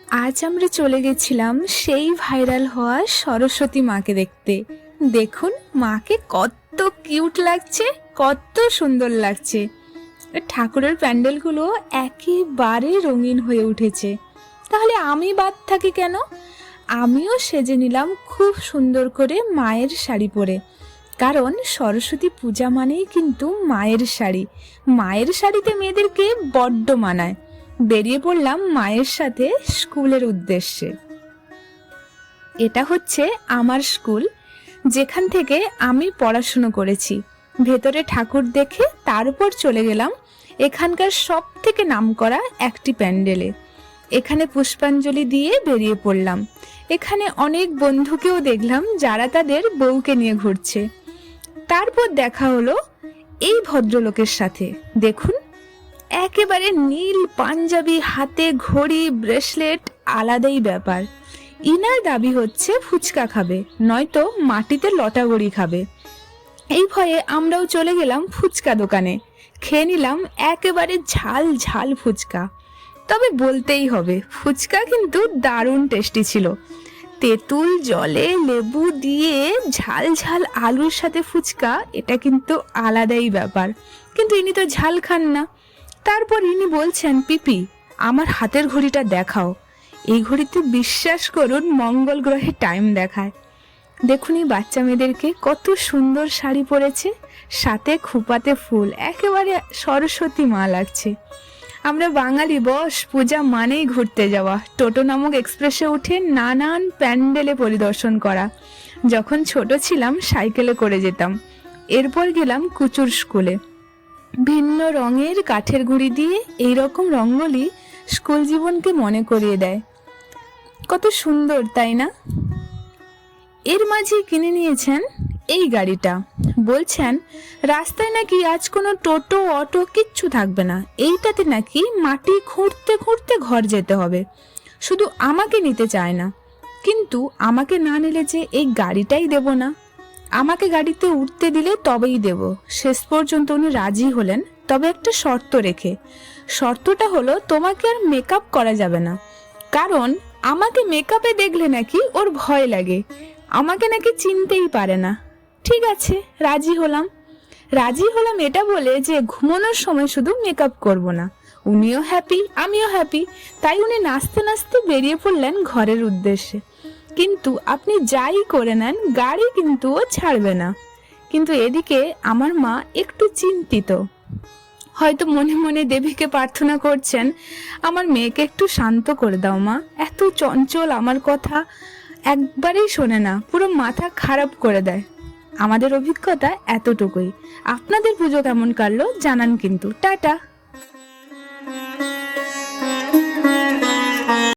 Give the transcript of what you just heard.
আজ আমরা চলে গেছিলাম সেই ভাইরাল হওয়া সরস্বতী মাকে দেখতে। দেখুন মাকে কত কিউট লাগছে, কত সুন্দর লাগছে। ঠাকুরের প্যান্ডেলগুলো একেবারে রঙিন হয়ে উঠেছে। তাহলে আমি বাদ থাকি কেন? আমিও সেজে নিলাম খুব সুন্দর করে মায়ের শাড়ি পরে, কারণ সরস্বতী পূজা মানেই কিন্তু মায়ের শাড়ি। মায়ের শাড়িতে মেয়েদেরকে বড্ড মানায়। বেরিয়ে পড়লাম মায়ের সাথে স্কুলের উদ্দেশ্যে। এটা হচ্ছে আমার স্কুল, যেখান থেকে আমি পড়াশুনো করেছি। ভেতরে ঠাকুর দেখে তারপর চলে গেলাম এখানকার সব থেকে নামকরা একটি প্যান্ডেলে। এখানে পুষ্পাঞ্জলি দিয়ে বেরিয়ে পড়লাম। এখানে অনেক বন্ধুকেও দেখলাম যারা তাদের বউকে নিয়ে ঘুরছে। তারপর দেখা হলো এই ভদ্রলোকের সাথে। দেখুন, একেবারে নীল পাঞ্জাবি, হাতে ঘড়ি, ব্রেসলেট, আলাদাই ব্যাপার। ইনার দাবি হচ্ছে ফুচকা খাবে, নয়তো মাটিতে লটাগড়ি খাবে। এই ভয়ে আমরাও চলে গেলাম ফুচকা দোকানে। খেয়ে নিলাম একেবারে ঝাল ঝাল ফুচকা। তবে বলতেই হবে, ফুচকা কিন্তু দারুণ টেস্টি ছিল। তেঁতুল জলে লেবু দিয়ে ঝাল ঝাল আলুর সাথে ফুচকা, এটা কিন্তু আলাদাই ব্যাপার। কিন্তু ইনি তো ঝাল খান না। তারপর ইনি বলছেন, পিপি আমার হাতের ঘড়িটা দেখাও। এই ঘড়িতে বিশ্বাস করুন মঙ্গল গ্রহে টাইম দেখায়। দেখুন এই বাচ্চা মেয়েদেরকে কত সুন্দর শাড়ি পরেছে, সাথে খোঁপাতে ফুল, একেবারে সরস্বতী মা লাগছে। আমরা বাঙালি বস, পূজা মানেই ঘুরতে যাওয়া। টোটো নামক এক্সপ্রেসে উঠে নানান প্যান্ডেলে পরিদর্শন করা। যখন ছোট ছিলাম সাইকেলে করে যেতাম। এরপর গেলাম কুচুর স্কুলে। ভিন্ন রঙের কাঠের গুঁড়ি দিয়ে এইরকম রঙ্গোলি স্কুল জীবনকে মনে করিয়ে দেয়। কত সুন্দর, তাই না? এর মাঝে কিনে নিয়েছেন এই গাড়িটা। বলছেন রাস্তায় নাকি আজ কোনো টোটো অটো কিচ্ছু থাকবে না। এইটাতে নাকি মাটি খুঁড়তে খুঁড়তে ঘর যেতে হবে। শুধু আমাকে নিতে চায় না, কিন্তু আমাকে না নিলে যে এই গাড়িটাই দেব না। আমাকে গাড়িতে উঠতে দিলে তবেই দেব। শেষ পর্যন্ত উনি রাজি হলেন, তবে একটা শর্ত রেখে। শর্তটা হলো তোমাকে আর মেকআপ করা যাবে না, কারণ আমাকে মেকআপে দেখলে নাকি ওর ভয় লাগে। আমাকে নাকি চিনতেই পারে না। ঠিক আছে, রাজি হলাম এটা বলে যে ঘুমানোর সময় শুধু মেকআপ করব না। উনিও হ্যাপি, আমিও হ্যাপি। তাই উনি নাচতে নাচতে বেরিয়ে পড়লেন ঘরের উদ্দেশ্যে। কিন্তু আপনি যাই করে নেন, গাড়ি কিন্তু ও ছাড়বে না। কিন্তু এদিকে আমার মা একটু চিন্তিত। হয়তো মনে মনে দেবীকে প্রার্থনা করছেন, আমার মেয়েকে একটু শান্ত করে দাও মা, এত চঞ্চল, আমার কথা একবারেই শোনে না, পুরো মাথা খারাপ করে দেয়। আমাদের অভিজ্ঞতা এতটুকুই। আপনাদের পুজো কেমন কাটলো জানান কিন্তু। টাটা।